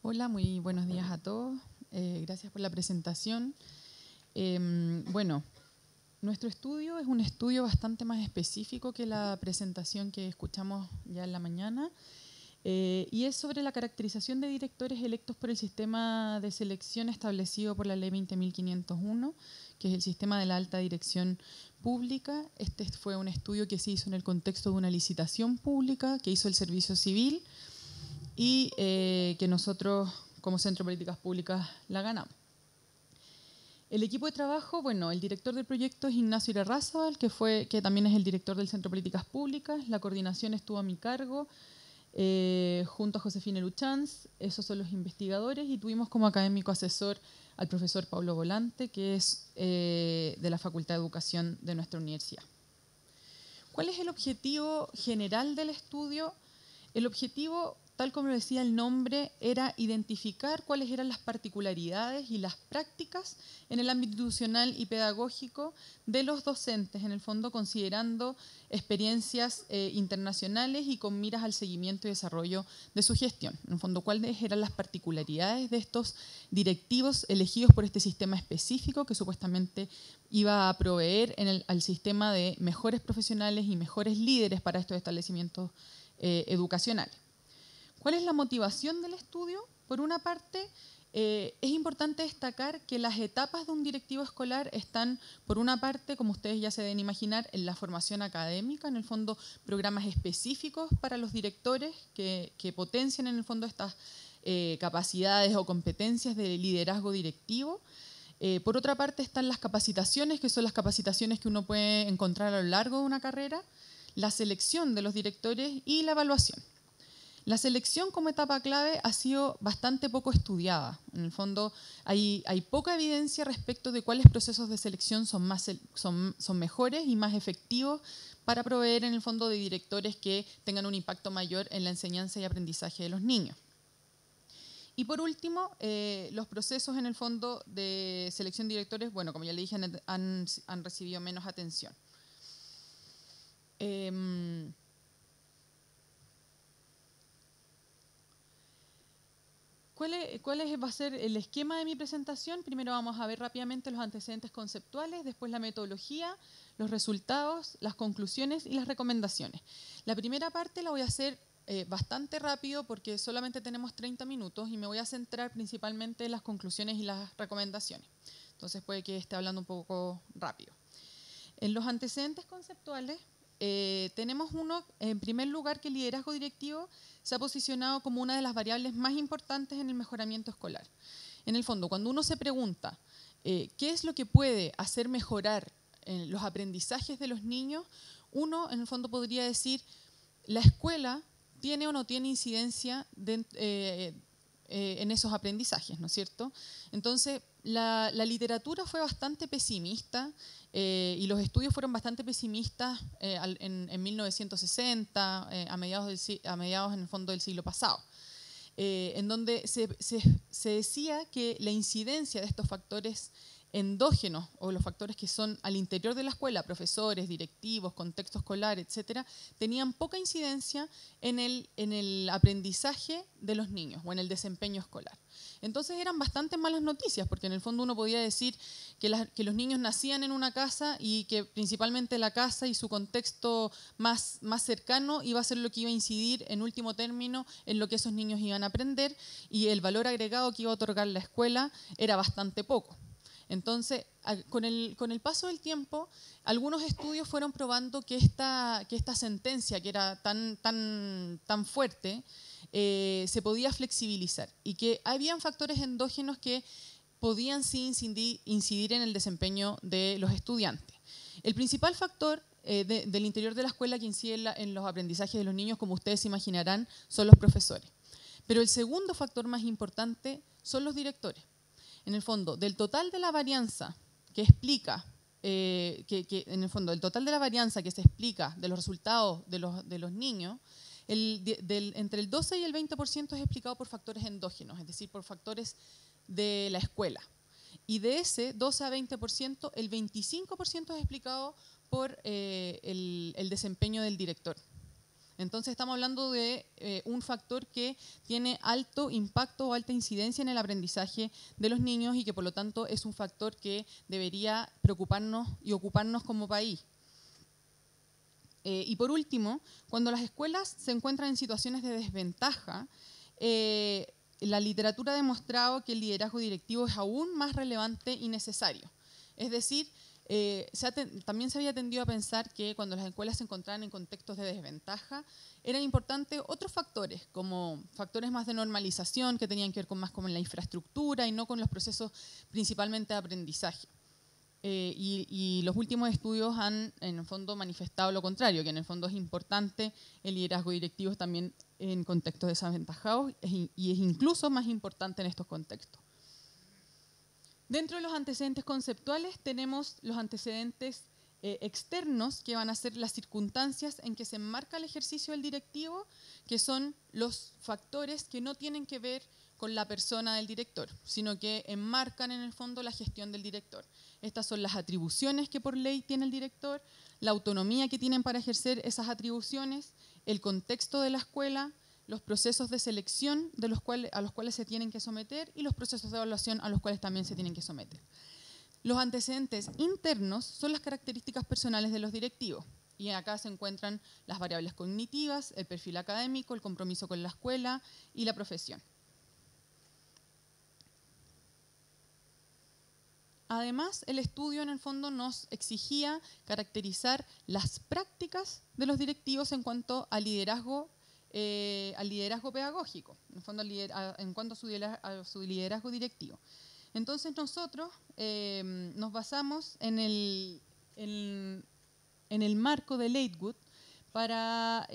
Hola, muy buenos días a todos. Gracias por la presentación. Bueno, nuestro estudio es un estudio bastante más específico que la presentación que escuchamos ya en la mañana y es sobre la caracterización de directores electos por el sistema de selección establecido por la Ley 20.501, que es el sistema de la alta dirección pública. Este fue un estudio que se hizo en el contexto de una licitación pública que hizo el Servicio Civil y que nosotros como Centro de Políticas Públicas la ganamos. El equipo de trabajo, bueno, el director del proyecto es Ignacio Irarrázaval, que también es el director del Centro de Políticas Públicas. La coordinación estuvo a mi cargo, junto a Josefina Luchanz. Esos son los investigadores, y tuvimos como académico asesor al profesor Pablo Volante, que es de la Facultad de Educación de nuestra universidad. ¿Cuál es el objetivo general del estudio? El objetivo, tal como lo decía el nombre, era identificar cuáles eran las particularidades y las prácticas en el ámbito institucional y pedagógico de los docentes, en el fondo considerando experiencias internacionales y con miras al seguimiento y desarrollo de su gestión. En el fondo, cuáles eran las particularidades de estos directivos elegidos por este sistema específico que supuestamente iba a proveer al sistema de mejores profesionales y mejores líderes para estos establecimientos educacionales. ¿Cuál es la motivación del estudio? Por una parte, es importante destacar que las etapas de un directivo escolar están, por una parte, como ustedes ya se deben imaginar, en la formación académica, en el fondo programas específicos para los directores que potencian en el fondo estas capacidades o competencias de liderazgo directivo. Por otra parte están las capacitaciones, que son las capacitaciones que uno puede encontrar a lo largo de una carrera, la selección de los directores y la evaluación. La selección como etapa clave ha sido bastante poco estudiada. En el fondo hay poca evidencia respecto de cuáles procesos de selección son mejores y más efectivos para proveer en el fondo de directores que tengan un impacto mayor en la enseñanza y aprendizaje de los niños. Y por último, los procesos en el fondo de selección de directores, bueno, como ya le dije, han recibido menos atención. ¿Cuál va a ser el esquema de mi presentación? Primero vamos a ver rápidamente los antecedentes conceptuales, después la metodología, los resultados, las conclusiones y las recomendaciones. La primera parte la voy a hacer bastante rápido porque solamente tenemos 30 minutos y me voy a centrar principalmente en las conclusiones y las recomendaciones. Entonces puede que esté hablando un poco rápido. En los antecedentes conceptuales tenemos uno, en primer lugar, que el liderazgo directivo se ha posicionado como una de las variables más importantes en el mejoramiento escolar. En el fondo, cuando uno se pregunta qué es lo que puede hacer mejorar los aprendizajes de los niños, uno en el fondo podría decir, la escuela tiene o no tiene incidencia en esos aprendizajes, ¿no es cierto? Entonces, la literatura fue bastante pesimista y los estudios fueron bastante pesimistas en 1960, a mediados en el fondo del siglo pasado, en donde se decía que la incidencia de estos factores endógenos o los factores que son al interior de la escuela, profesores, directivos, contexto escolar, etcétera, tenían poca incidencia en el aprendizaje de los niños o en el desempeño escolar. Entonces eran bastante malas noticias, porque en el fondo uno podía decir que los niños nacían en una casa y que principalmente la casa y su contexto más cercano iba a ser lo que iba a incidir en último término en lo que esos niños iban a aprender, y el valor agregado que iba a otorgar la escuela era bastante poco. Entonces, con el paso del tiempo, algunos estudios fueron probando que esta sentencia, que era tan fuerte, se podía flexibilizar y que habían factores endógenos que podían sí incidir en el desempeño de los estudiantes. El principal factor del interior de la escuela que incide en los aprendizajes de los niños, como ustedes se imaginarán, son los profesores. Pero el segundo factor más importante son los directores. En el fondo, del total de la varianza que explica, en el fondo, del total de la varianza que se explica de los resultados de los niños, entre el 12 y el 20% es explicado por factores endógenos, es decir, por factores de la escuela. Y de ese 12 a 20%, el 25% es explicado por el desempeño del director. Entonces estamos hablando de un factor que tiene alto impacto o alta incidencia en el aprendizaje de los niños y que por lo tanto es un factor que debería preocuparnos y ocuparnos como país. Y por último, cuando las escuelas se encuentran en situaciones de desventaja, la literatura ha demostrado que el liderazgo directivo es aún más relevante y necesario. Es decir, también se había tendido a pensar que cuando las escuelas se encontraban en contextos de desventaja, eran importantes otros factores, como factores más de normalización, que tenían que ver más con la infraestructura y no con los procesos principalmente de aprendizaje. Y los últimos estudios han, en el fondo, manifestado lo contrario, que en el fondo es importante el liderazgo directivo también en contextos desaventajados y es incluso más importante en estos contextos. Dentro de los antecedentes conceptuales tenemos los antecedentes externos, que van a ser las circunstancias en que se enmarca el ejercicio del directivo, que son los factores que no tienen que ver con la persona del director, sino que enmarcan en el fondo la gestión del director. Estas son las atribuciones que por ley tiene el director, la autonomía que tienen para ejercer esas atribuciones, el contexto de la escuela, los procesos de selección a los cuales se tienen que someter y los procesos de evaluación a los cuales también se tienen que someter. Los antecedentes internos son las características personales de los directivos. Y acá se encuentran las variables cognitivas, el perfil académico, el compromiso con la escuela y la profesión. Además, el estudio en el fondo nos exigía caracterizar las prácticas de los directivos en cuanto al liderazgo pedagógico, en el fondo en cuanto a su liderazgo directivo. Entonces nosotros nos basamos en el marco de Lakewood para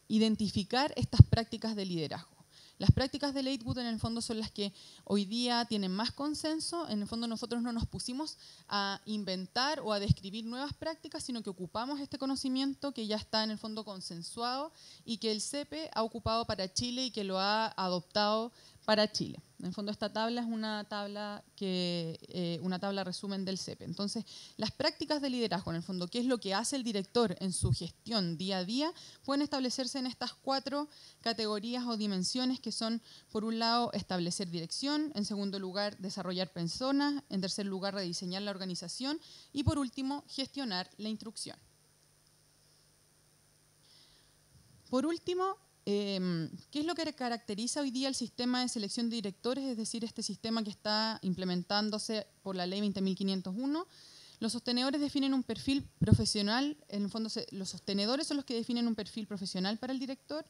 identificar estas prácticas de liderazgo. Las prácticas de Lakewood en el fondo son las que hoy día tienen más consenso. En el fondo nosotros no nos pusimos a inventar o a describir nuevas prácticas, sino que ocupamos este conocimiento que ya está en el fondo consensuado y que el CEPE ha ocupado para Chile y que lo ha adoptado para Chile. En el fondo esta tabla es una tabla resumen del CEPE. Entonces, las prácticas de liderazgo, en el fondo, qué es lo que hace el director en su gestión día a día, pueden establecerse en estas 4 categorías o dimensiones que son, por un lado, establecer dirección, en segundo lugar, desarrollar personas, en tercer lugar, rediseñar la organización y, por último, gestionar la instrucción. Por último, ¿qué es lo que caracteriza hoy día el sistema de selección de directores? Es decir, este sistema que está implementándose por la ley 20.501. Los sostenedores definen un perfil profesional, en el fondo los sostenedores son los que definen un perfil profesional para el director.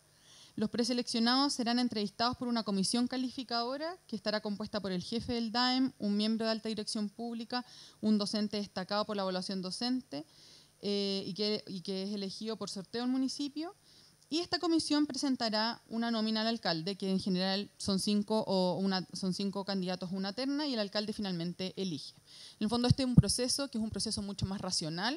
Los preseleccionados serán entrevistados por una comisión calificadora que estará compuesta por el jefe del DAEM, un miembro de alta dirección pública, un docente destacado por la evaluación docente y que es elegido por sorteo del municipio. Y esta comisión presentará una nómina al alcalde, que en general son 5 candidatos a una terna, y el alcalde finalmente elige. En el fondo este es un proceso que es un proceso mucho más racional,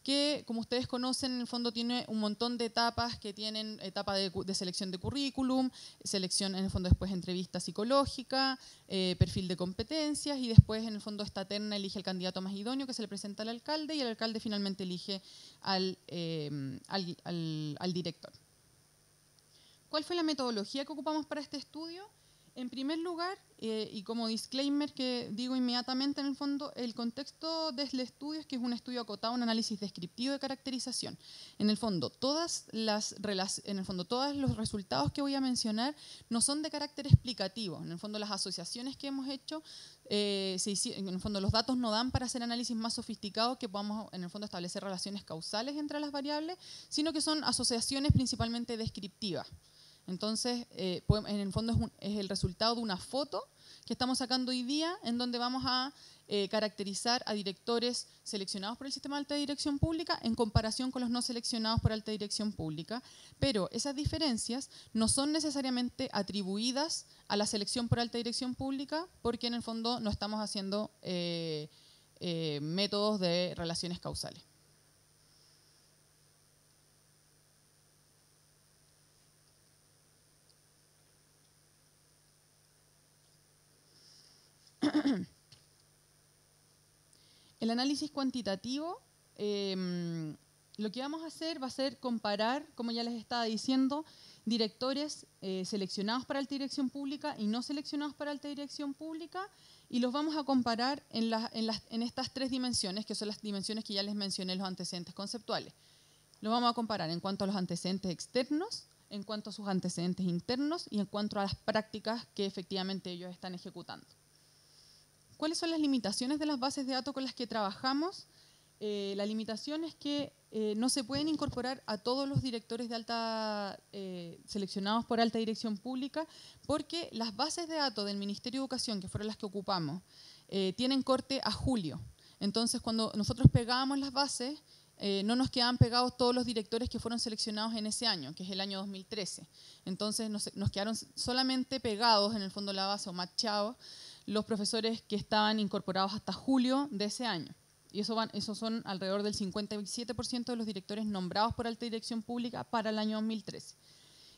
que como ustedes conocen, en el fondo tiene un montón de etapas que tienen etapa de selección de currículum, selección en el fondo después entrevista psicológica, perfil de competencias y después en el fondo esta terna elige el candidato más idóneo que se le presenta al alcalde y el alcalde finalmente elige al director. ¿Cuál fue la metodología que ocupamos para este estudio? En primer lugar, y como disclaimer que digo inmediatamente, en el fondo, el contexto del estudio es que es un estudio acotado, un análisis descriptivo de caracterización. En el fondo, todos los resultados que voy a mencionar no son de carácter explicativo. En el fondo, las asociaciones que hemos hecho, en el fondo, los datos no dan para hacer análisis más sofisticados que podamos, en el fondo, establecer relaciones causales entre las variables, sino que son asociaciones principalmente descriptivas. Entonces, en el fondo es el resultado de una foto que estamos sacando hoy día en donde vamos a caracterizar a directores seleccionados por el sistema de alta dirección pública en comparación con los no seleccionados por alta dirección pública, pero esas diferencias no son necesariamente atribuidas a la selección por alta dirección pública porque en el fondo no estamos haciendo métodos de relaciones causales. El análisis cuantitativo lo que vamos a hacer va a ser comparar, como ya les estaba diciendo, directores seleccionados para alta dirección pública y no seleccionados para alta dirección pública, y los vamos a comparar en estas tres dimensiones, que son las dimensiones que ya les mencioné, los antecedentes conceptuales. Los vamos a comparar en cuanto a los antecedentes externos, en cuanto a sus antecedentes internos y en cuanto a las prácticas que efectivamente ellos están ejecutando. ¿Cuáles son las limitaciones de las bases de datos con las que trabajamos? La limitación es que no se pueden incorporar a todos los directores de alta seleccionados por alta dirección pública, porque las bases de datos del Ministerio de Educación, que fueron las que ocupamos, tienen corte a julio. Entonces, cuando nosotros pegábamos las bases, no nos quedaban pegados todos los directores que fueron seleccionados en ese año, que es el año 2013. Entonces nos quedaron solamente pegados, en el fondo de la base, o machados, los profesores que estaban incorporados hasta julio de ese año. Y esos son alrededor del 57% de los directores nombrados por alta dirección pública para el año 2013.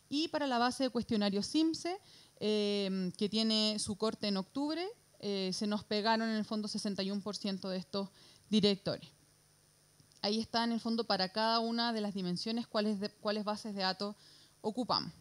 Y para la base de cuestionario CIMSE, que tiene su corte en octubre, se nos pegaron en el fondo 61% de estos directores. Ahí está en el fondo para cada una de las dimensiones cuáles bases de datos ocupamos.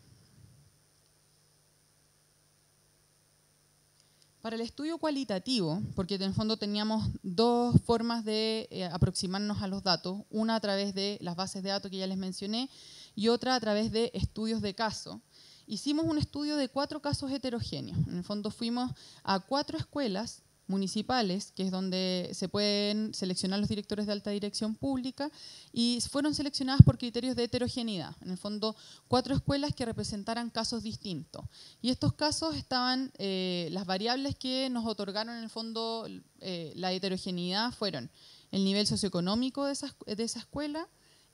Para el estudio cualitativo, porque en el fondo teníamos dos formas de aproximarnos a los datos, una a través de las bases de datos que ya les mencioné y otra a través de estudios de caso. Hicimos un estudio de 4 casos heterogéneos. En el fondo fuimos a 4 escuelas municipales, que es donde se pueden seleccionar los directores de alta dirección pública, y fueron seleccionadas por criterios de heterogeneidad. En el fondo, 4 escuelas que representaran casos distintos. Y estos casos estaban, las variables que nos otorgaron en el fondo la heterogeneidad fueron el nivel socioeconómico de esa escuela,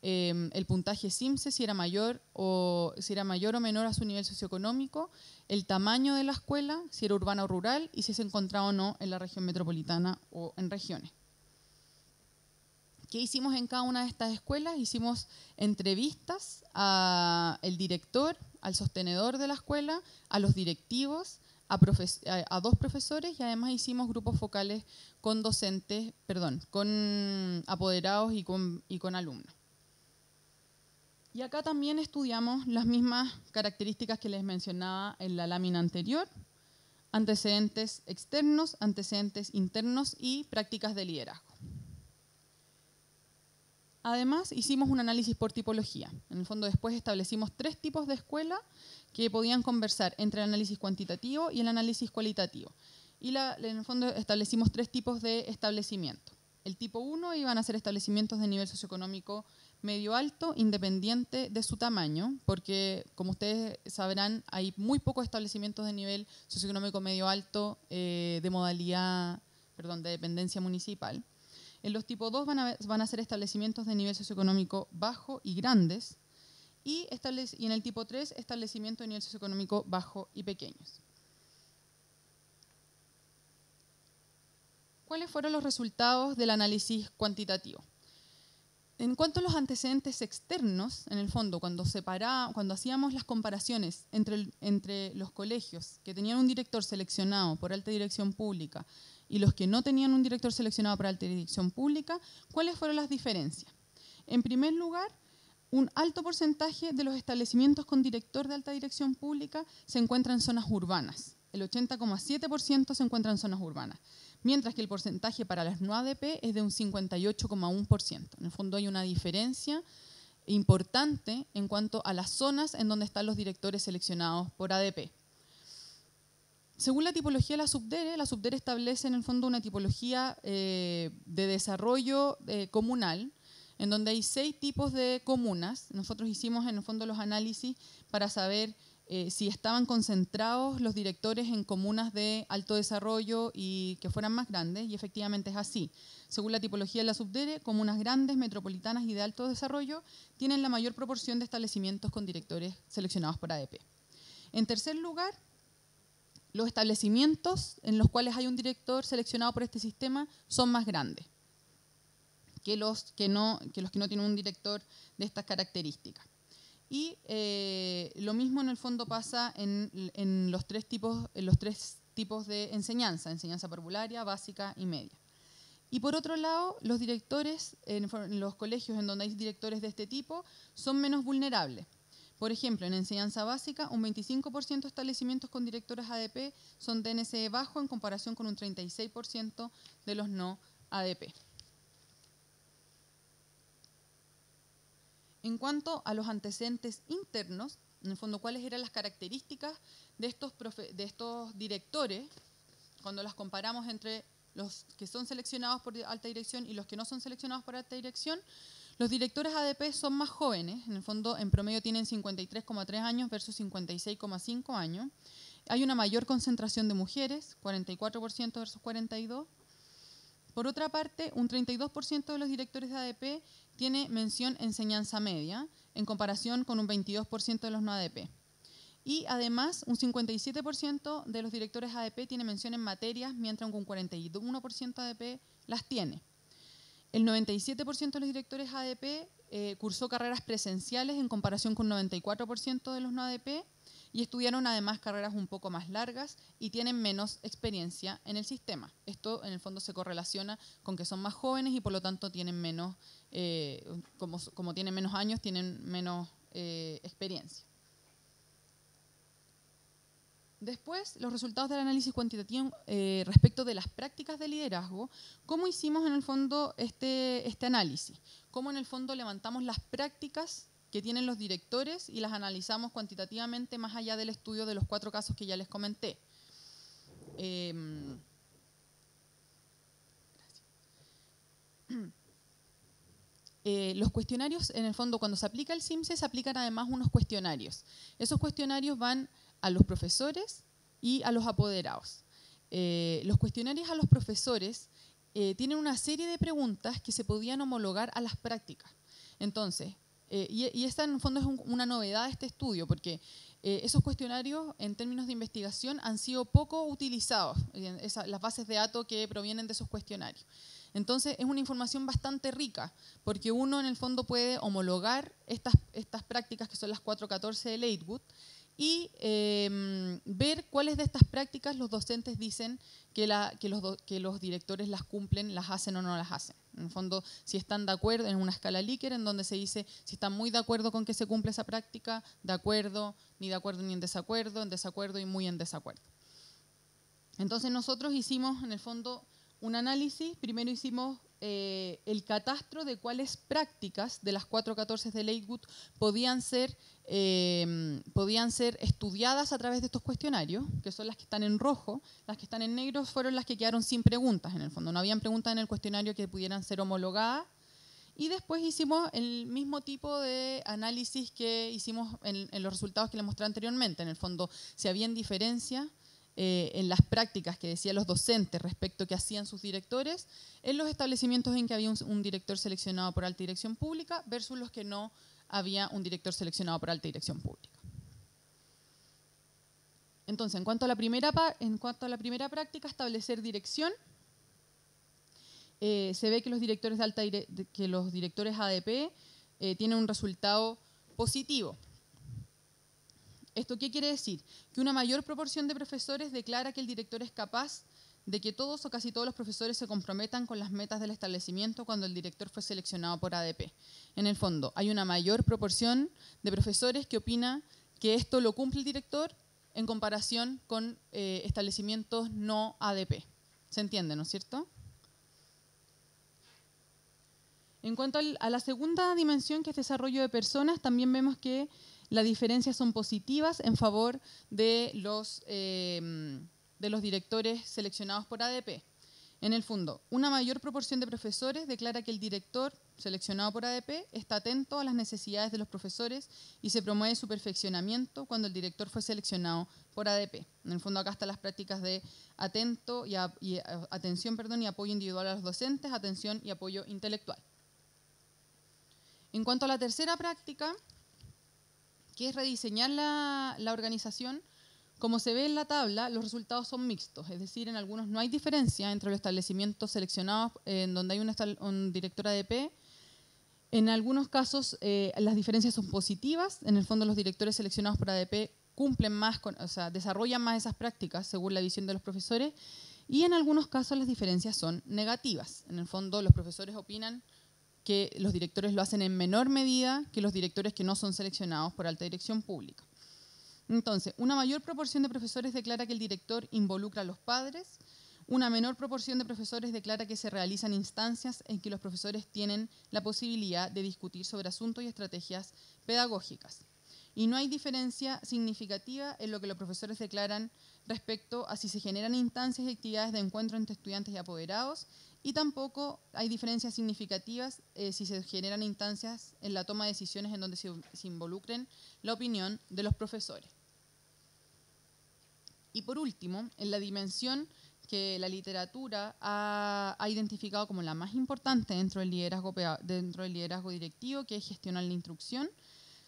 el puntaje CIMSE, si era mayor o menor a su nivel socioeconómico, el tamaño de la escuela, si era urbana o rural, y si se encontraba o no en la región metropolitana o en regiones. ¿Qué hicimos en cada una de estas escuelas? Hicimos entrevistas al director, al sostenedor de la escuela, a los directivos, a 2 profesores, y además hicimos grupos focales con docentes, con apoderados y con alumnos. Y acá también estudiamos las mismas características que les mencionaba en la lámina anterior: antecedentes externos, antecedentes internos y prácticas de liderazgo. Además, hicimos un análisis por tipología. En el fondo, después establecimos 3 tipos de escuela que podían conversar entre el análisis cuantitativo y el análisis cualitativo. Y en el fondo establecimos 3 tipos de establecimiento. El tipo 1 iban a ser establecimientos de nivel socioeconómico medio-alto, independiente de su tamaño, porque, como ustedes sabrán, hay muy pocos establecimientos de nivel socioeconómico medio-alto de dependencia municipal. En los tipos 2 van a ser establecimientos de nivel socioeconómico bajo y grandes, y en el tipo 3, establecimientos de nivel socioeconómico bajo y pequeños. ¿Cuáles fueron los resultados del análisis cuantitativo? En cuanto a los antecedentes externos, en el fondo, cuando hacíamos las comparaciones entre los colegios que tenían un director seleccionado por alta dirección pública y los que no tenían un director seleccionado por alta dirección pública, ¿cuáles fueron las diferencias? En primer lugar, un alto porcentaje de los establecimientos con director de alta dirección pública se encuentra en zonas urbanas. El 80,7% se encuentra en zonas urbanas, mientras que el porcentaje para las no ADP es de un 58,1%. En el fondo hay una diferencia importante en cuanto a las zonas en donde están los directores seleccionados por ADP. Según la tipología de la SUBDERE establece en el fondo una tipología de desarrollo comunal, en donde hay 6 tipos de comunas. Nosotros hicimos en el fondo los análisis para saber si estaban concentrados los directores en comunas de alto desarrollo y que fueran más grandes, y efectivamente es así. Según la tipología de la SUBDERE, comunas grandes, metropolitanas y de alto desarrollo tienen la mayor proporción de establecimientos con directores seleccionados por ADP. En tercer lugar, los establecimientos en los cuales hay un director seleccionado por este sistema son más grandes que los que no tienen un director de estas características. Y lo mismo en el fondo pasa en los tres tipos de enseñanza parvularia, básica y media. Y por otro lado, los directores en los colegios en donde hay directores de este tipo son menos vulnerables. Por ejemplo, en enseñanza básica, un 25% de establecimientos con directores ADP son de NSE bajo en comparación con un 36% de los no ADP. En cuanto a los antecedentes internos, en el fondo, ¿cuáles eran las características de estos directores cuando las comparamos entre los que son seleccionados por alta dirección y los que no son seleccionados por alta dirección? Los directores ADP son más jóvenes, en el fondo en promedio tienen 53,3 años versus 56,5 años. Hay una mayor concentración de mujeres, 44% versus 42%. Por otra parte, un 32% de los directores de ADP tiene mención enseñanza media, en comparación con un 22% de los no ADP. Y además, un 57% de los directores ADP tiene mención en materias, mientras que un 41% ADP las tiene. El 97% de los directores ADP cursó carreras presenciales en comparación con 94% de los no ADP y estudiaron además carreras un poco más largas y tienen menos experiencia en el sistema. Esto en el fondo se correlaciona con que son más jóvenes y por lo tanto tienen menos, como tienen menos años, tienen menos experiencia. Después, los resultados del análisis cuantitativo respecto de las prácticas de liderazgo. ¿Cómo hicimos en el fondo este análisis? ¿Cómo en el fondo levantamos las prácticas que tienen los directores y las analizamos cuantitativamente más allá del estudio de los 4 casos que ya les comenté? Los cuestionarios, en el fondo, cuando se aplica el CIMSE, se aplican además unos cuestionarios. Esos cuestionarios van a los profesores y a los apoderados. Los cuestionarios a los profesores tienen una serie de preguntas que se podían homologar a las prácticas. Entonces, y esta en el fondo es una novedad de este estudio, porque esos cuestionarios en términos de investigación han sido poco utilizados, las bases de datos que provienen de esos cuestionarios. Entonces es una información bastante rica, porque uno en el fondo puede homologar estas prácticas que son las 414 de Latewood y ver cuáles de estas prácticas los docentes dicen que los directores las cumplen, las hacen o no las hacen. En el fondo, si están de acuerdo, en una escala Likert, en donde se dice si están muy de acuerdo con que se cumple esa práctica, de acuerdo ni en desacuerdo y muy en desacuerdo. Entonces nosotros hicimos, en el fondo, un análisis. Primero hicimos el catastro de cuáles prácticas de las 414 de Latewood podían ser estudiadas a través de estos cuestionarios, que son las que están en rojo. Las que están en negro fueron las que quedaron sin preguntas, en el fondo. No habían preguntas en el cuestionario que pudieran ser homologadas. Y después hicimos el mismo tipo de análisis que hicimos en los resultados que les mostré anteriormente. En el fondo, si habían diferencias en las prácticas que decían los docentes respecto a qué hacían sus directores, en los establecimientos en que había un director seleccionado por alta dirección pública versus los que no había un director seleccionado por alta dirección pública. Entonces, en cuanto a la primera práctica, establecer dirección, se ve que los directores ADP tienen un resultado positivo. ¿Esto qué quiere decir? Que una mayor proporción de profesores declara que el director es capaz de que todos o casi todos los profesores se comprometan con las metas del establecimiento cuando el director fue seleccionado por ADP. En el fondo, hay una mayor proporción de profesores que opina que esto lo cumple el director en comparación con establecimientos no ADP. ¿Se entiende, no es cierto? En cuanto a la segunda dimensión, que es desarrollo de personas, también vemos que las diferencias son positivas en favor de los directores seleccionados por ADP. En el fondo, una mayor proporción de profesores declara que el director seleccionado por ADP está atento a las necesidades de los profesores y se promueve su perfeccionamiento cuando el director fue seleccionado por ADP. En el fondo, acá están las prácticas de atención y apoyo individual a los docentes, atención y apoyo intelectual. En cuanto a la tercera práctica, que es rediseñar la organización, como se ve en la tabla, los resultados son mixtos, es decir, en algunos no hay diferencia entre los establecimientos seleccionados en donde hay un director ADP. En algunos casos las diferencias son positivas, en el fondo los directores seleccionados por ADP cumplen más, desarrollan más esas prácticas según la visión de los profesores, Y en algunos casos las diferencias son negativas. En el fondo, los profesores opinan que los directores lo hacen en menor medida que los directores que no son seleccionados por alta dirección pública. Entonces, una mayor proporción de profesores declara que el director involucra a los padres, una menor proporción de profesores declara que se realizan instancias en que los profesores tienen la posibilidad de discutir sobre asuntos y estrategias pedagógicas. Y no hay diferencia significativa en lo que los profesores declaran respecto a si se generan instancias y actividades de encuentro entre estudiantes y apoderados, y tampoco hay diferencias significativas si se generan instancias en la toma de decisiones en donde se involucren la opinión de los profesores. Y por último, en la dimensión que la literatura ha identificado como la más importante dentro del liderazgo directivo, que es gestionar la instrucción,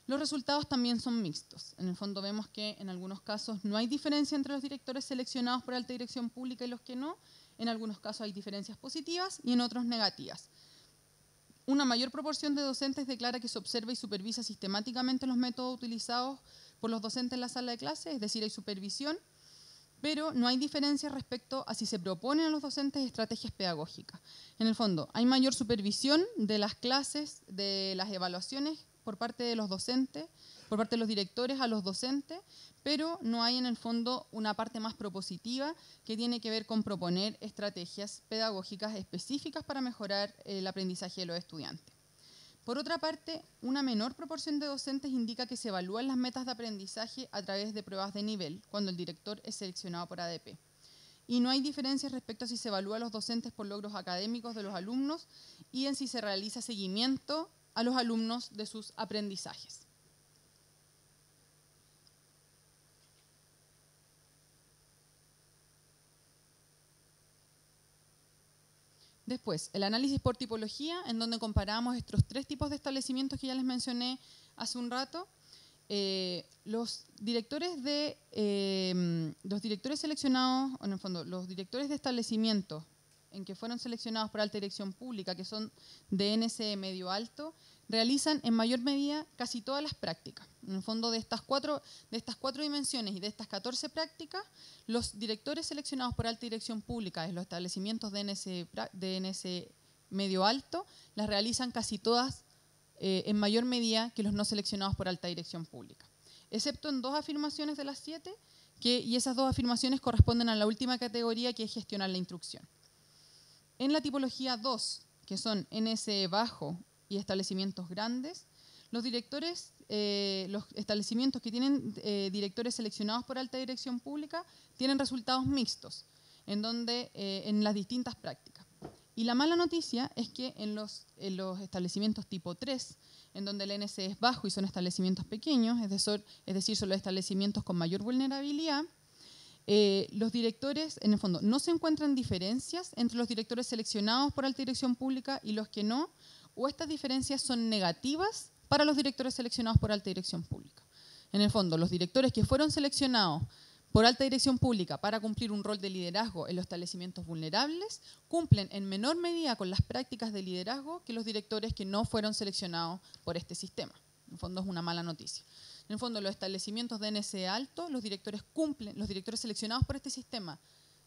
los resultados también son mixtos. En el fondo vemos que en algunos casos no hay diferencia entre los directores seleccionados por alta dirección pública y los que no. En algunos casos hay diferencias positivas y en otros negativas. Una mayor proporción de docentes declara que se observa y supervisa sistemáticamente los métodos utilizados por los docentes en la sala de clase, es decir, hay supervisión, pero no hay diferencia respecto a si se proponen a los docentes estrategias pedagógicas. En el fondo, hay mayor supervisión de las clases, de las evaluaciones por parte de los docentes, por parte de los directores a los docentes, pero no hay en el fondo una parte más propositiva que tiene que ver con proponer estrategias pedagógicas específicas para mejorar el aprendizaje de los estudiantes. Por otra parte, una menor proporción de docentes indica que se evalúan las metas de aprendizaje a través de pruebas de nivel cuando el director es seleccionado por ADP. Y no hay diferencias respecto a si se evalúa a los docentes por logros académicos de los alumnos y en si se realiza seguimiento a los alumnos de sus aprendizajes. Después, el análisis por tipología, en donde comparamos estos tres tipos de establecimientos que ya les mencioné hace un rato. Los directores seleccionados, en el fondo, los directores de establecimientos en que fueron seleccionados por alta dirección pública, que son de NCE medio alto, realizan en mayor medida casi todas las prácticas. En el fondo, de estas cuatro dimensiones y de estas 14 prácticas, los directores seleccionados por alta dirección pública en los establecimientos de NCE medio alto las realizan casi todas en mayor medida que los no seleccionados por alta dirección pública, excepto en 2 afirmaciones de las 7, y esas 2 afirmaciones corresponden a la última categoría, que es gestionar la instrucción. En la tipología 2, que son NSE bajo y establecimientos grandes, los establecimientos que tienen directores seleccionados por alta dirección pública tienen resultados mixtos en las distintas prácticas. Y la mala noticia es que en los establecimientos tipo 3, en donde el NSE es bajo y son establecimientos pequeños, es decir, son los establecimientos con mayor vulnerabilidad, los directores, en el fondo, no se encuentran diferencias entre los directores seleccionados por alta dirección pública y los que no, o estas diferencias son negativas para los directores seleccionados por alta dirección pública. En el fondo, los directores que fueron seleccionados por alta dirección pública para cumplir un rol de liderazgo en los establecimientos vulnerables cumplen en menor medida con las prácticas de liderazgo que los directores que no fueron seleccionados por este sistema. En el fondo, es una mala noticia. En el fondo, los establecimientos de NSE alto, los directores seleccionados por este sistema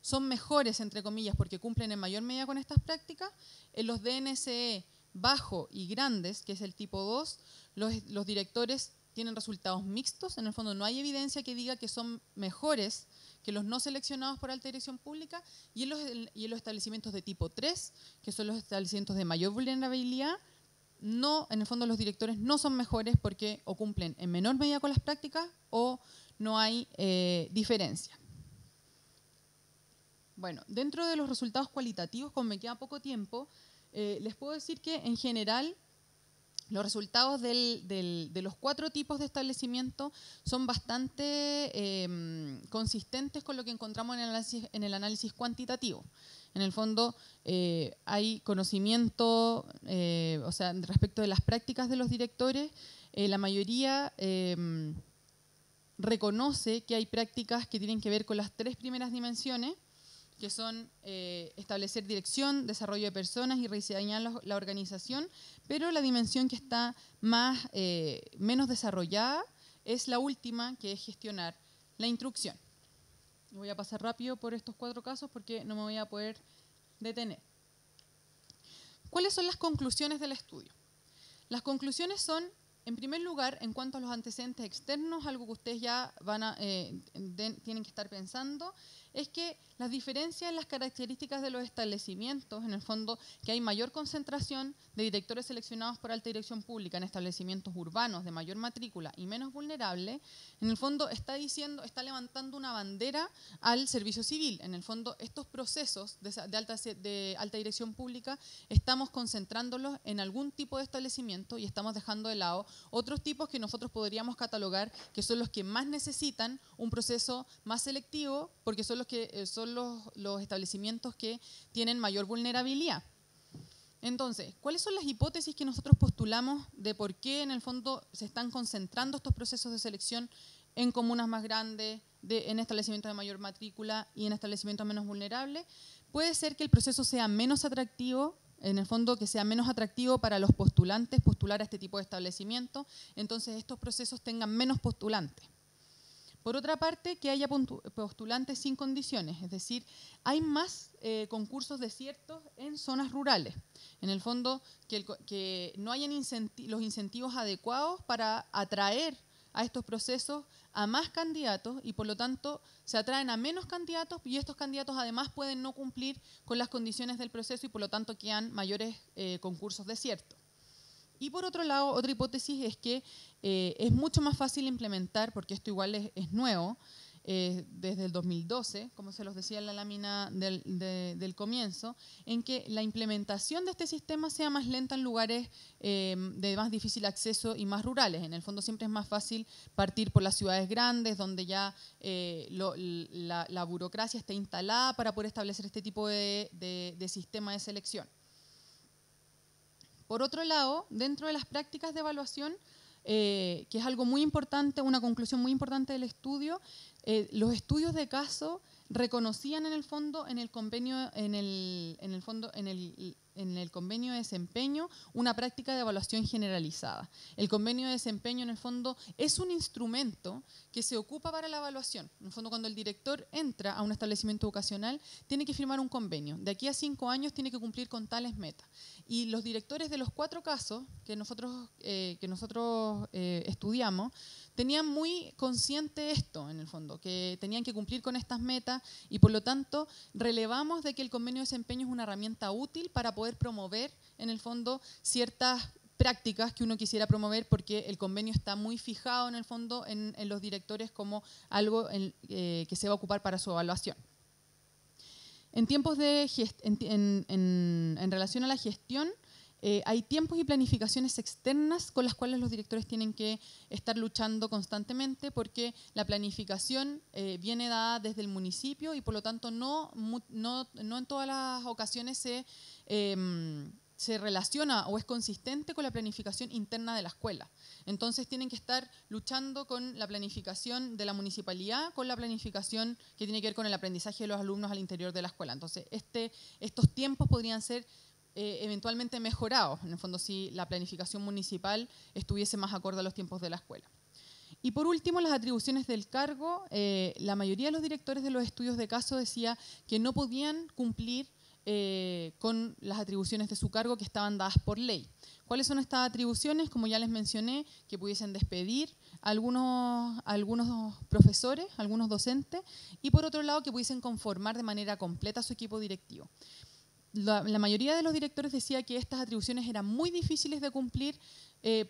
son mejores, entre comillas, porque cumplen en mayor medida con estas prácticas. En los de NSE bajo y grandes, que es el tipo 2, los directores tienen resultados mixtos. En el fondo, no hay evidencia que diga que son mejores que los no seleccionados por alta dirección pública. Y en los establecimientos de tipo 3, que son los establecimientos de mayor vulnerabilidad, no, en el fondo los directores no son mejores porque o cumplen en menor medida con las prácticas o no hay diferencia. Bueno, dentro de los resultados cualitativos, como me queda poco tiempo, les puedo decir que en general los resultados de los 4 tipos de establecimiento son bastante consistentes con lo que encontramos en el análisis cuantitativo. En el fondo hay conocimiento, respecto de las prácticas de los directores, la mayoría reconoce que hay prácticas que tienen que ver con las 3 primeras dimensiones, que son establecer dirección, desarrollo de personas y rediseñar la organización, pero la dimensión que está menos desarrollada es la última, que es gestionar la instrucción. Voy a pasar rápido por estos 4 casos porque no me voy a poder detener. ¿Cuáles son las conclusiones del estudio? Las conclusiones son, en primer lugar, en cuanto a los antecedentes externos, algo que ustedes ya tienen que estar pensando, es que las diferencias en las características de los establecimientos, en el fondo, que hay mayor concentración de directores seleccionados por alta dirección pública en establecimientos urbanos de mayor matrícula y menos vulnerables, en el fondo está levantando una bandera al servicio civil. En el fondo, estos procesos de alta dirección pública estamos concentrándolos en algún tipo de establecimiento y estamos dejando de lado otros tipos que nosotros podríamos catalogar que son los que más necesitan un proceso más selectivo, porque son los establecimientos que tienen mayor vulnerabilidad. Entonces, ¿cuáles son las hipótesis que nosotros postulamos de por qué en el fondo se están concentrando estos procesos de selección en comunas más grandes, en establecimientos de mayor matrícula y en establecimientos menos vulnerables? Puede ser que el proceso sea menos atractivo, en el fondo que sea menos atractivo para los postulantes postular a este tipo de establecimiento, entonces estos procesos tengan menos postulantes. Por otra parte, que haya postulantes sin condiciones, es decir, hay más concursos desiertos en zonas rurales. En el fondo, que no hayan los incentivos adecuados para atraer a estos procesos a más candidatos y por lo tanto se atraen a menos candidatos y estos candidatos además pueden no cumplir con las condiciones del proceso y por lo tanto quedan mayores concursos desiertos. Y por otro lado, otra hipótesis es que es mucho más fácil implementar, porque esto igual es nuevo, desde el 2012, como se los decía en la lámina del comienzo, en que la implementación de este sistema sea más lenta en lugares de más difícil acceso y más rurales. En el fondo siempre es más fácil partir por las ciudades grandes, donde ya la burocracia está instalada para poder establecer este tipo de sistema de selección. Por otro lado, dentro de las prácticas de evaluación, que es algo muy importante, una conclusión muy importante del estudio, los estudios de caso reconocían en el fondo en el convenio de desempeño una práctica de evaluación generalizada. El convenio de desempeño en el fondo es un instrumento que se ocupa para la evaluación. En el fondo, cuando el director entra a un establecimiento educacional, tiene que firmar un convenio. De aquí a 5 años tiene que cumplir con tales metas. Y los directores de los 4 casos que nosotros estudiamos tenían muy consciente esto, en el fondo, que tenían que cumplir con estas metas y por lo tanto relevamos de que el convenio de desempeño es una herramienta útil para poder promover, en el fondo, ciertas prácticas que uno quisiera promover porque el convenio está muy fijado, en el fondo, en los directores como algo que se va a ocupar para su evaluación. En tiempos en relación a la gestión, hay tiempos y planificaciones externas con las cuales los directores tienen que estar luchando constantemente porque la planificación viene dada desde el municipio y por lo tanto no en todas las ocasiones se relaciona o es consistente con la planificación interna de la escuela. Entonces tienen que estar luchando con la planificación de la municipalidad, con la planificación que tiene que ver con el aprendizaje de los alumnos al interior de la escuela. Entonces estos tiempos podrían ser eventualmente mejorados, en el fondo, si la planificación municipal estuviese más acorde a los tiempos de la escuela. Y por último, las atribuciones del cargo. La mayoría de los directores de los estudios de caso decía que no podían cumplir con las atribuciones de su cargo que estaban dadas por ley. ¿Cuáles son estas atribuciones? Como ya les mencioné, que pudiesen despedir a algunos profesores, algunos docentes, y por otro lado, que pudiesen conformar de manera completa su equipo directivo. La mayoría de los directores decía que estas atribuciones eran muy difíciles de cumplir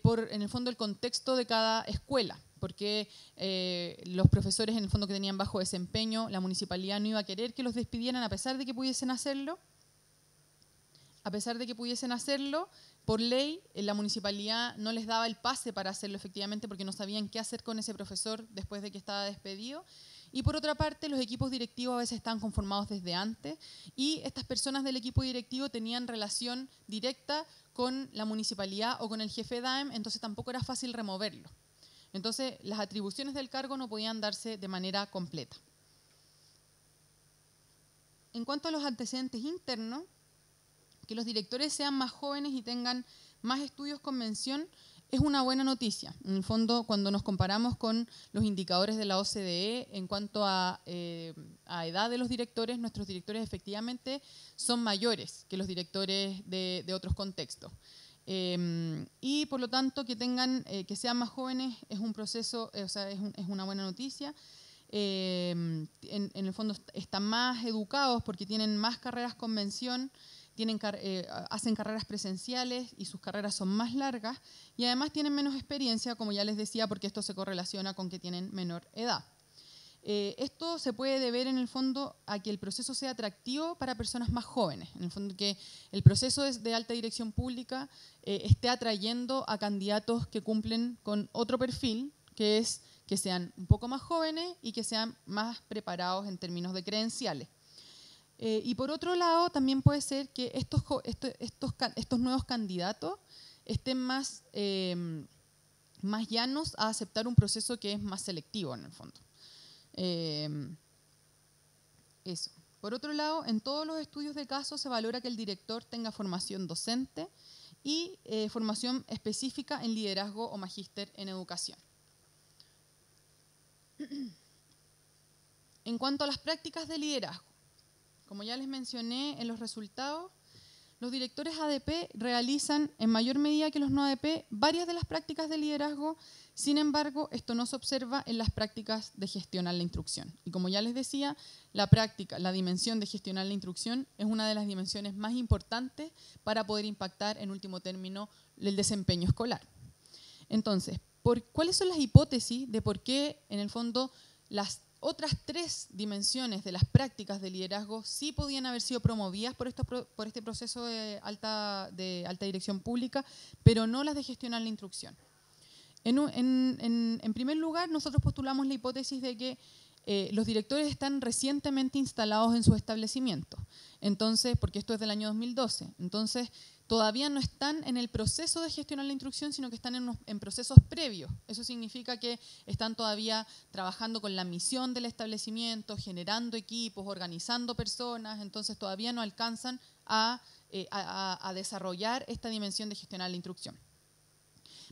por, en el fondo, el contexto de cada escuela, porque los profesores, en el fondo, que tenían bajo desempeño, la municipalidad no iba a querer que los despidieran a pesar de que pudiesen hacerlo. A pesar de que pudiesen hacerlo, por ley, la municipalidad no les daba el pase para hacerlo efectivamente porque no sabían qué hacer con ese profesor después de que estaba despedido. Y por otra parte, los equipos directivos a veces estaban conformados desde antes y estas personas del equipo directivo tenían relación directa con la municipalidad o con el jefe DAEM, entonces tampoco era fácil removerlo. Entonces, las atribuciones del cargo no podían darse de manera completa. En cuanto a los antecedentes internos, que los directores sean más jóvenes y tengan más estudios con mención, es una buena noticia. En el fondo, cuando nos comparamos con los indicadores de la OCDE en cuanto a edad de los directores, nuestros directores efectivamente son mayores que los directores de otros contextos. Y por lo tanto, que sean más jóvenes es un proceso, o sea, es una buena noticia. En el fondo están más educados porque tienen más carreras con mención, hacen carreras presenciales y sus carreras son más largas y además tienen menos experiencia, como ya les decía, porque esto se correlaciona con que tienen menor edad. Esto se puede deber en el fondo a que el proceso sea atractivo para personas más jóvenes, en el fondo que el proceso de alta dirección pública esté atrayendo a candidatos que cumplen con otro perfil, que es que sean un poco más jóvenes y que sean más preparados en términos de credenciales. Y por otro lado, también puede ser que estos nuevos candidatos estén más llanos a aceptar un proceso que es más selectivo en el fondo. Eso. Por otro lado, en todos los estudios de caso se valora que el director tenga formación docente y formación específica en liderazgo o magíster en educación. En cuanto a las prácticas de liderazgo, como ya les mencioné en los resultados, los directores ADP realizan en mayor medida que los no ADP varias de las prácticas de liderazgo. Sin embargo, esto no se observa en las prácticas de gestionar la instrucción. Y como ya les decía, la dimensión de gestionar la instrucción es una de las dimensiones más importantes para poder impactar en último término el desempeño escolar. Entonces, ¿cuáles son las hipótesis de por qué en el fondo las otras tres dimensiones de las prácticas de liderazgo sí podían haber sido promovidas por este proceso de alta dirección pública, pero no las de gestionar la instrucción? En primer lugar, nosotros postulamos la hipótesis de que los directores están recientemente instalados en sus establecimientos, entonces, porque esto es del año 2012, entonces todavía no están en el proceso de gestionar la instrucción, sino que están en procesos previos. Eso significa que están todavía trabajando con la misión del establecimiento, generando equipos, organizando personas, entonces todavía no alcanzan a desarrollar esta dimensión de gestionar la instrucción.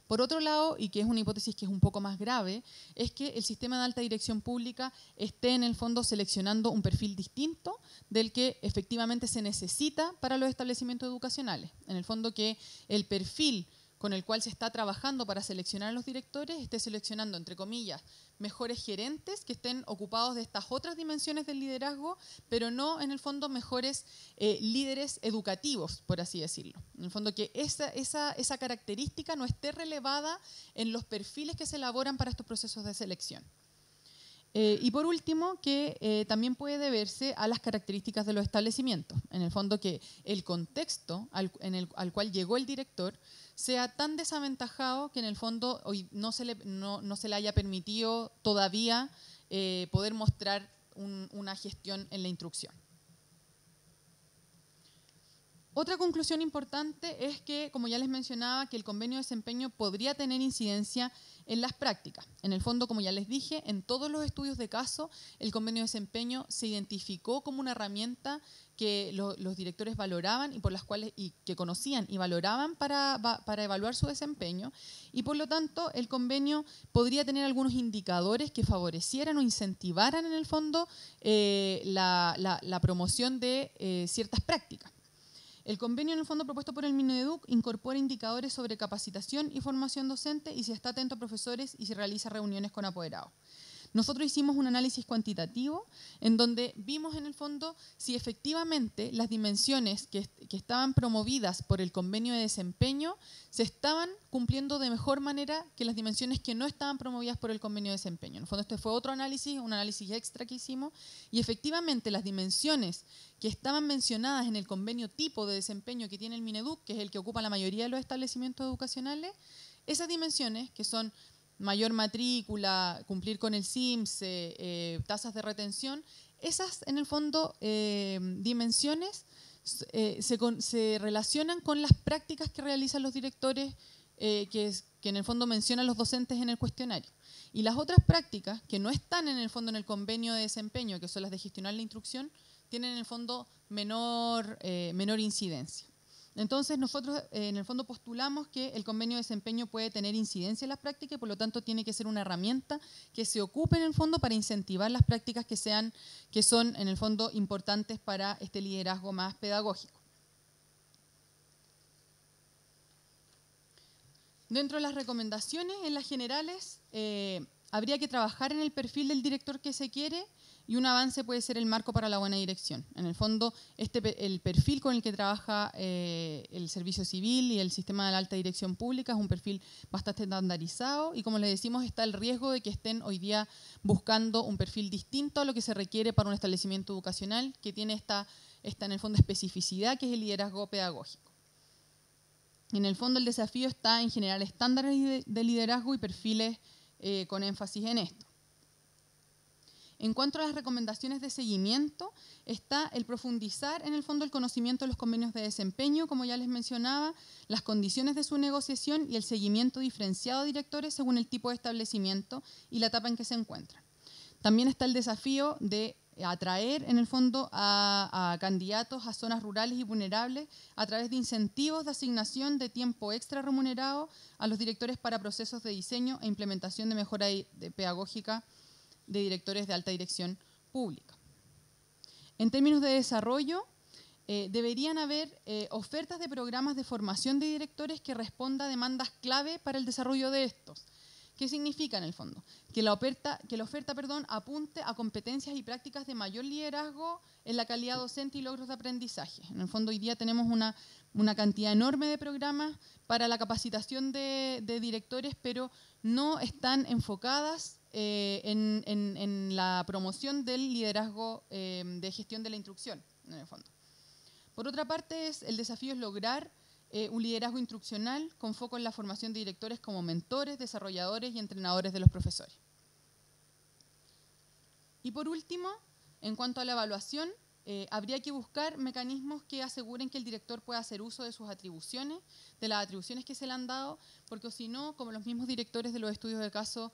Por otro lado, y que es una hipótesis que es un poco más grave, es que el sistema de alta dirección pública esté en el fondo seleccionando un perfil distinto del que efectivamente se necesita para los establecimientos educacionales. En el fondo que el perfil con el cual se está trabajando para seleccionar a los directores esté seleccionando, entre comillas, mejores gerentes que estén ocupados de estas otras dimensiones del liderazgo, pero no, en el fondo, mejores líderes educativos, por así decirlo. En el fondo, que esa característica no esté relevada en los perfiles que se elaboran para estos procesos de selección. Y por último, que también puede deberse a las características de los establecimientos. En el fondo, que el contexto al cual llegó el director sea tan desaventajado que en el fondo hoy no se le haya permitido todavía poder mostrar una gestión en la instrucción. Otra conclusión importante es que, como ya les mencionaba, que el convenio de desempeño podría tener incidencia en las prácticas. En el fondo, como ya les dije, en todos los estudios de caso, el convenio de desempeño se identificó como una herramienta que los directores valoraban y por las cuales que conocían y valoraban para evaluar su desempeño, y por lo tanto el convenio podría tener algunos indicadores que favorecieran o incentivaran en el fondo la promoción de ciertas prácticas. El convenio, en el fondo propuesto por el Mineduc, incorpora indicadores sobre capacitación y formación docente y si está atento a profesores y si realiza reuniones con apoderados. Nosotros hicimos un análisis cuantitativo en donde vimos en el fondo si efectivamente las dimensiones que estaban promovidas por el convenio de desempeño se estaban cumpliendo de mejor manera que las dimensiones que no estaban promovidas por el convenio de desempeño. En el fondo este fue otro análisis, un análisis extra que hicimos, y efectivamente las dimensiones que estaban mencionadas en el convenio tipo de desempeño que tiene el Mineduc, que es el que ocupa la mayoría de los establecimientos educacionales, esas dimensiones que son mayor matrícula, cumplir con el CIMSE, tasas de retención, esas en el fondo dimensiones se relacionan con las prácticas que realizan los directores que en el fondo mencionan los docentes en el cuestionario. Y las otras prácticas que no están en el fondo en el convenio de desempeño, que son las de gestionar la instrucción, tienen en el fondo menor incidencia. Entonces, nosotros en el fondo postulamos que el convenio de desempeño puede tener incidencia en las prácticas y por lo tanto tiene que ser una herramienta que se ocupe en el fondo para incentivar las prácticas que son en el fondo importantes para este liderazgo más pedagógico. Dentro de las recomendaciones, en las generales, habría que trabajar en el perfil del director que se quiere y un avance puede ser el marco para la buena dirección. En el fondo, el perfil con el que trabaja el servicio civil y el sistema de la alta dirección pública es un perfil bastante estandarizado y, como les decimos, está el riesgo de que estén hoy día buscando un perfil distinto a lo que se requiere para un establecimiento educacional que tiene esta en el fondo especificidad, que es el liderazgo pedagógico. En el fondo, el desafío está en generar estándares de liderazgo y perfiles con énfasis en esto. En cuanto a las recomendaciones de seguimiento, está el profundizar en el fondo el conocimiento de los convenios de desempeño, como ya les mencionaba, las condiciones de su negociación y el seguimiento diferenciado de directores según el tipo de establecimiento y la etapa en que se encuentran. También está el desafío de atraer en el fondo a candidatos a zonas rurales y vulnerables a través de incentivos de asignación de tiempo extra remunerado a los directores para procesos de diseño e implementación de mejora pedagógica de directores de alta dirección pública. En términos de desarrollo, deberían haber ofertas de programas de formación de directores que responda a demandas clave para el desarrollo de estos. ¿Qué significa en el fondo? Que la oferta apunte a competencias y prácticas de mayor liderazgo en la calidad docente y logros de aprendizaje. En el fondo, hoy día tenemos una cantidad enorme de programas para la capacitación de directores, pero no están enfocadas en la promoción del liderazgo de gestión de la instrucción, en el fondo. Por otra parte, el desafío es lograr un liderazgo instruccional con foco en la formación de directores como mentores, desarrolladores y entrenadores de los profesores. Y por último, en cuanto a la evaluación, habría que buscar mecanismos que aseguren que el director pueda hacer uso de sus atribuciones, de las atribuciones que se le han dado, porque si no, como los mismos directores de los estudios de caso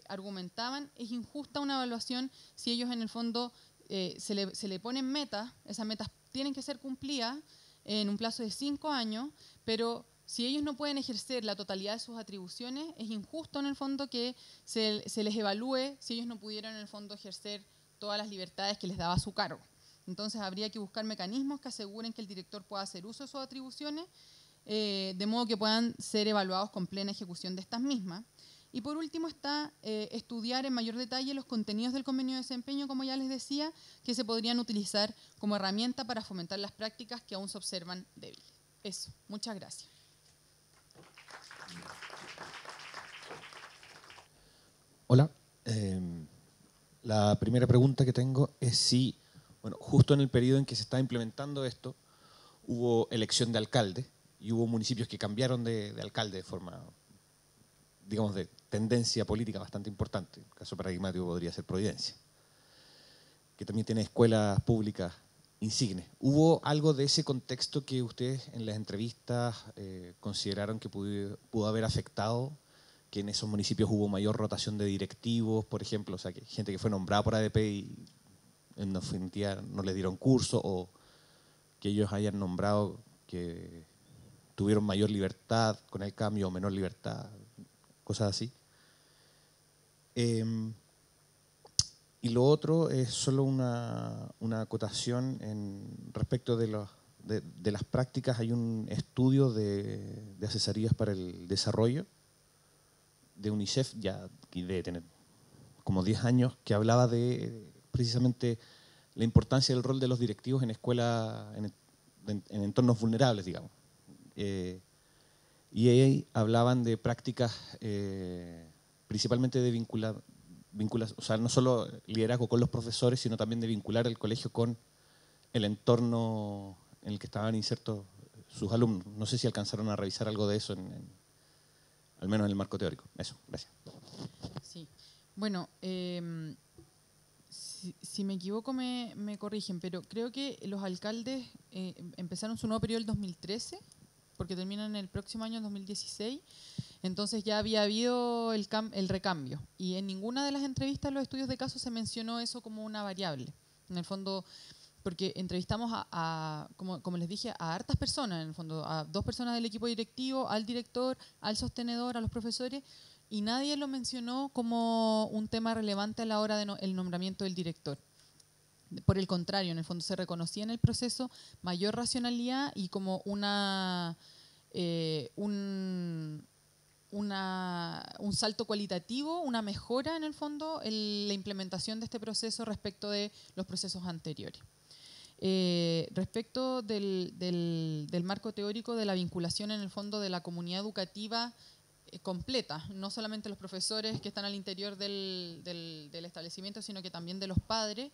argumentaban, es injusta una evaluación si ellos en el fondo se le ponen metas, esas metas tienen que ser cumplidas en un plazo de 5 años, pero si ellos no pueden ejercer la totalidad de sus atribuciones, es injusto en el fondo que se les evalúe si ellos no pudieron en el fondo ejercer todas las libertades que les daba su cargo. Entonces habría que buscar mecanismos que aseguren que el director pueda hacer uso de sus atribuciones, de modo que puedan ser evaluados con plena ejecución de estas mismas. Y por último está estudiar en mayor detalle los contenidos del convenio de desempeño, como ya les decía, que se podrían utilizar como herramienta para fomentar las prácticas que aún se observan débiles. Eso, muchas gracias. Hola. La primera pregunta que tengo es si, bueno, justo en el periodo en que se está implementando esto, hubo elección de alcalde y hubo municipios que cambiaron de alcalde de forma, digamos, de tendencia política bastante importante. El caso paradigmático podría ser Providencia, que también tiene escuelas públicas insignes. ¿Hubo algo de ese contexto que ustedes en las entrevistas consideraron que pudo haber afectado, que en esos municipios hubo mayor rotación de directivos, por ejemplo? O sea, que gente que fue nombrada por ADP y en definitiva no le dieron curso, o que ellos hayan nombrado que tuvieron mayor libertad con el cambio o menor libertad, cosas así. Y lo otro es solo una acotación respecto de las prácticas. Hay un estudio de asesorías para el desarrollo de UNICEF, ya que debe tener como 10 años, que hablaba de precisamente la importancia del rol de los directivos en escuelas, en entornos vulnerables, digamos. Y ahí hablaban de prácticas principalmente de vincular, o sea, no solo liderazgo con los profesores, sino también de vincular el colegio con el entorno en el que estaban insertos sus alumnos. No sé si alcanzaron a revisar algo de eso, al menos en el marco teórico. Eso, gracias. Sí, bueno, si me equivoco me corrigen, pero creo que los alcaldes empezaron su nuevo periodo el 2013, porque terminan el próximo año, 2016, entonces ya había habido el recambio. Y en ninguna de las entrevistas en los estudios de caso se mencionó eso como una variable. En el fondo, porque entrevistamos como les dije, a hartas personas, en el fondo, a 2 personas del equipo directivo, al director, al sostenedor, a los profesores, y nadie lo mencionó como un tema relevante a la hora del nombramiento del director. Por el contrario, en el fondo se reconocía en el proceso mayor racionalidad y como un salto cualitativo, una mejora en el fondo en la implementación de este proceso respecto de los procesos anteriores. Respecto del marco teórico de la vinculación en el fondo de la comunidad educativa completa, no solamente los profesores que están al interior del establecimiento, sino que también de los padres,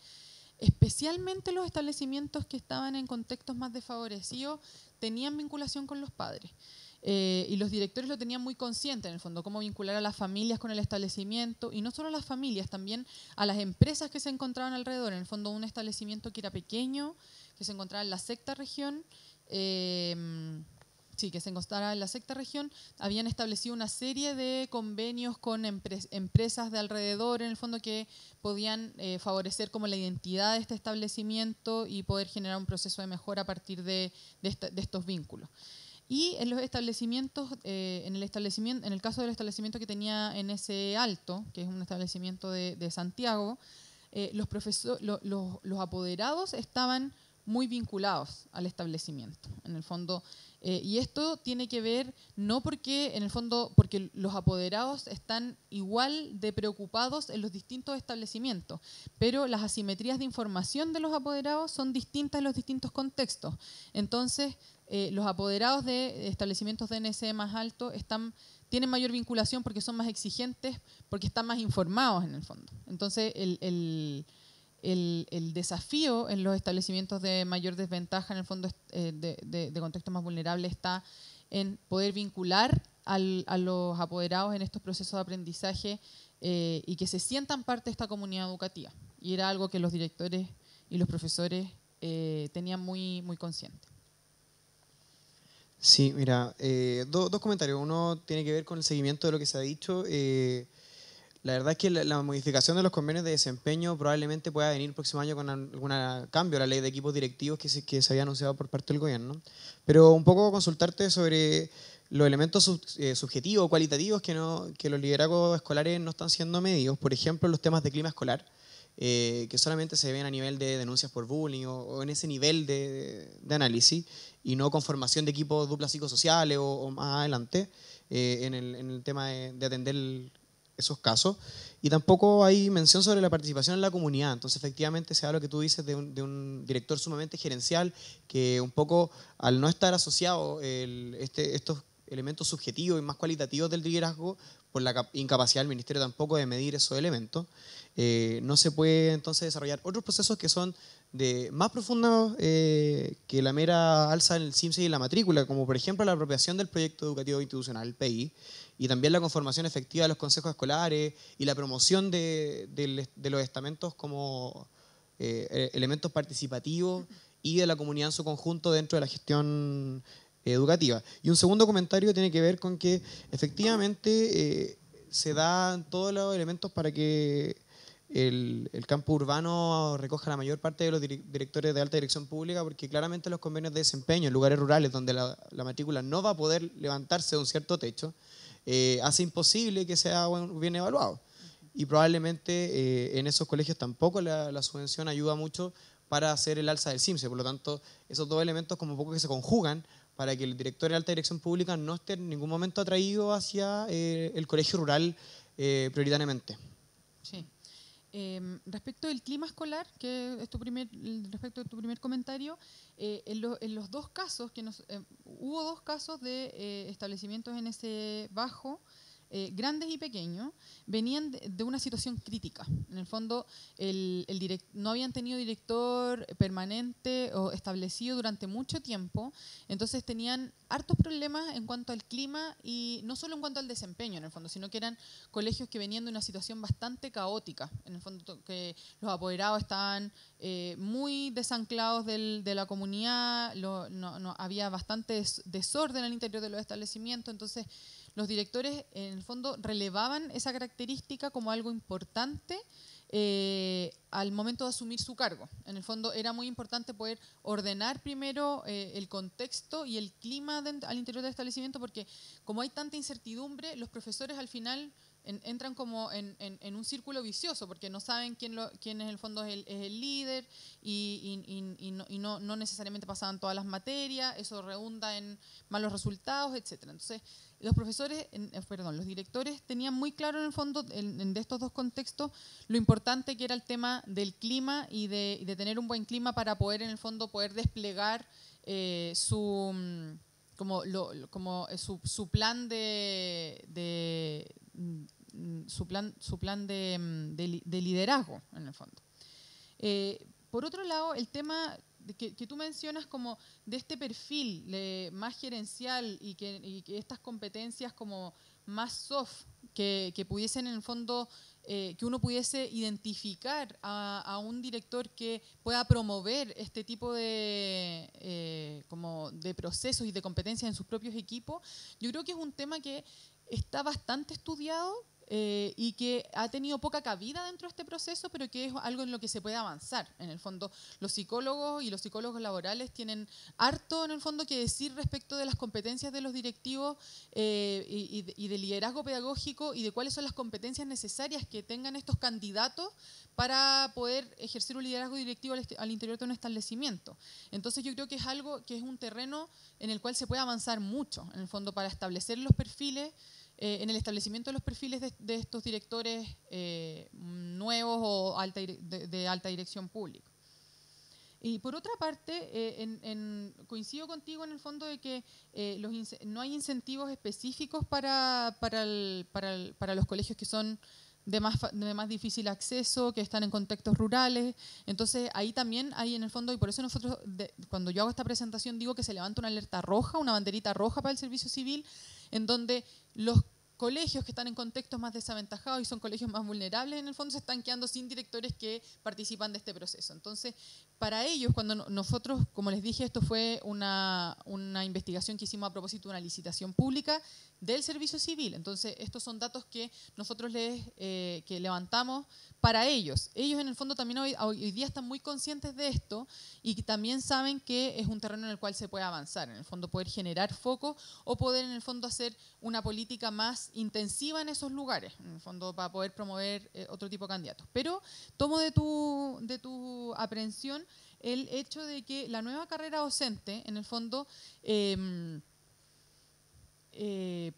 especialmente los establecimientos que estaban en contextos más desfavorecidos tenían vinculación con los padres. Y los directores lo tenían muy consciente, en el fondo, cómo vincular a las familias con el establecimiento, y no solo a las familias, también a las empresas que se encontraban alrededor. En el fondo, un establecimiento que era pequeño, que se encontraba en la sexta región, habían establecido una serie de convenios con empresas de alrededor, en el fondo, que podían favorecer como la identidad de este establecimiento y poder generar un proceso de mejora a partir de estos vínculos. Y en los establecimientos, en el caso del establecimiento que tenía NS Alto, que es un establecimiento de Santiago, los apoderados estaban muy vinculados al establecimiento, en el fondo. Y esto tiene que ver, no porque, en el fondo, porque los apoderados están igual de preocupados en los distintos establecimientos, pero las asimetrías de información de los apoderados son distintas en los distintos contextos. Entonces, los apoderados de establecimientos de NSE más alto tienen mayor vinculación porque son más exigentes, porque están más informados en el fondo. Entonces, el desafío en los establecimientos de mayor desventaja, en el fondo, de contextos más vulnerables, está en poder vincular a los apoderados en estos procesos de aprendizaje y que se sientan parte de esta comunidad educativa. Y era algo que los directores y los profesores tenían muy, muy consciente. Sí, mira, dos comentarios. Uno tiene que ver con el seguimiento de lo que se ha dicho. La verdad es que la modificación de los convenios de desempeño probablemente pueda venir el próximo año con algún cambio a la ley de equipos directivos que se había anunciado por parte del gobierno. Pero un poco consultarte sobre los elementos subjetivos, cualitativos que los liderazgos escolares no están siendo medidos. Por ejemplo, los temas de clima escolar, que solamente se ven a nivel de denuncias por bullying o en ese nivel de análisis, y no con formación de equipos duplas psicosociales o más adelante en el tema de atender esos casos. Y tampoco hay mención sobre la participación en la comunidad. Entonces, efectivamente, se da lo que tú dices de un director sumamente gerencial que un poco, al no estar asociado estos elementos subjetivos y más cualitativos del liderazgo, por la incapacidad del ministerio tampoco de medir esos elementos, no se puede entonces desarrollar otros procesos que son más profundos que la mera alza en el CIMSE y en la matrícula, como por ejemplo la apropiación del proyecto educativo institucional, el PI, y también la conformación efectiva de los consejos escolares y la promoción de los estamentos como elementos participativos y de la comunidad en su conjunto dentro de la gestión educativa. Y un segundo comentario tiene que ver con que efectivamente se dan todos los elementos para que el campo urbano recoja la mayor parte de los directores de alta dirección pública, porque claramente los convenios de desempeño en lugares rurales donde la matrícula no va a poder levantarse de un cierto techo, hace imposible que sea bien evaluado. Y probablemente en esos colegios tampoco la subvención ayuda mucho para hacer el alza del CIMSE. Por lo tanto, esos dos elementos como poco que se conjugan para que el director de alta dirección pública no esté en ningún momento atraído hacia el colegio rural prioritariamente. Sí. Respecto del clima escolar, que es respecto de tu primer comentario, en los dos casos, hubo dos casos de establecimientos en ese bajo, grandes y pequeños, venían de una situación crítica. En el fondo, no habían tenido director permanente o establecido durante mucho tiempo, entonces tenían hartos problemas en cuanto al clima y no solo en cuanto al desempeño, en el fondo, sino que eran colegios que venían de una situación bastante caótica. En el fondo, que los apoderados estaban muy desanclados de la comunidad, había bastante desorden al interior de los establecimientos, entonces los directores en el fondo relevaban esa característica como algo importante al momento de asumir su cargo. En el fondo era muy importante poder ordenar primero el contexto y el clima al interior del establecimiento, porque como hay tanta incertidumbre, los profesores al final entran como en un círculo vicioso, porque no saben quién en el fondo es el líder y no necesariamente pasaban todas las materias, eso redunda en malos resultados, etc. Entonces, los directores tenían muy claro en el fondo, de estos dos contextos, lo importante que era el tema del clima y de tener un buen clima para poder, en el fondo, poder desplegar su plan de liderazgo, en el fondo. Por otro lado, el tema que tú mencionas como de este perfil más gerencial y que estas competencias como más soft que pudiesen, en el fondo, que uno pudiese identificar a un director que pueda promover este tipo como de procesos y de competencias en sus propios equipos, yo creo que es un tema que está bastante estudiado y que ha tenido poca cabida dentro de este proceso, pero que es algo en lo que se puede avanzar. En el fondo, los psicólogos y los psicólogos laborales tienen harto, en el fondo, que decir respecto de las competencias de los directivos y del liderazgo pedagógico y de cuáles son las competencias necesarias que tengan estos candidatos para poder ejercer un liderazgo directivo al interior de un establecimiento. Entonces yo creo que es algo que es un terreno en el cual se puede avanzar mucho, en el fondo, para establecer los perfiles, en el establecimiento de los perfiles de estos directores nuevos o de alta dirección pública. Y por otra parte, coincido contigo en el fondo de que no hay incentivos específicos para los colegios que son de más difícil acceso, que están en contextos rurales. Entonces ahí también hay, en el fondo, y por eso nosotros, cuando yo hago esta presentación, digo que se levanta una alerta roja, una banderita roja para el servicio civil, en donde los colegios que están en contextos más desaventajados y son colegios más vulnerables, en el fondo se están quedando sin directores que participan de este proceso. Entonces, para ellos, cuando nosotros, como les dije, esto fue una investigación que hicimos a propósito de una licitación pública del servicio civil. Entonces, estos son datos que nosotros que levantamos para ellos. Ellos, en el fondo, también hoy día están muy conscientes de esto y que también saben que es un terreno en el cual se puede avanzar, en el fondo poder generar foco o poder, en el fondo, hacer una política más intensiva en esos lugares, en el fondo, para poder promover otro tipo de candidatos. Pero tomo de tu aprehensión el hecho de que la nueva carrera docente, en el fondo,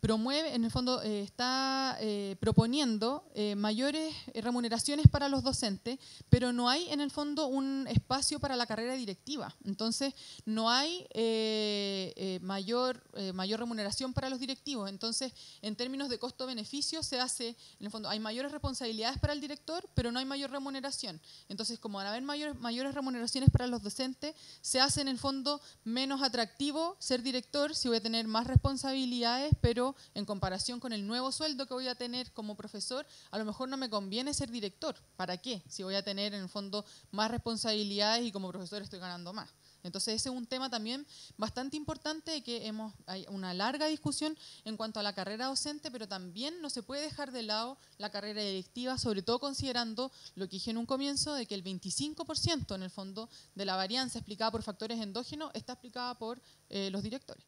promueve, en el fondo, está proponiendo mayores remuneraciones para los docentes, pero no hay, en el fondo, un espacio para la carrera directiva. Entonces, no hay mayor remuneración para los directivos. Entonces, en términos de costo-beneficio, se hace, en el fondo, hay mayores responsabilidades para el director, pero no hay mayor remuneración. Entonces, como van a haber mayores remuneraciones para los docentes, se hace, en el fondo, menos atractivo ser director si voy a tener más responsabilidades, pero en comparación con el nuevo sueldo que voy a tener como profesor, a lo mejor no me conviene ser director. ¿Para qué? Si voy a tener, en el fondo, más responsabilidades y como profesor estoy ganando más. Entonces ese es un tema también bastante importante de que hay una larga discusión en cuanto a la carrera docente, pero también no se puede dejar de lado la carrera directiva, sobre todo considerando lo que dije en un comienzo, de que el 25% en el fondo de la varianza explicada por factores endógenos está explicada por los directores.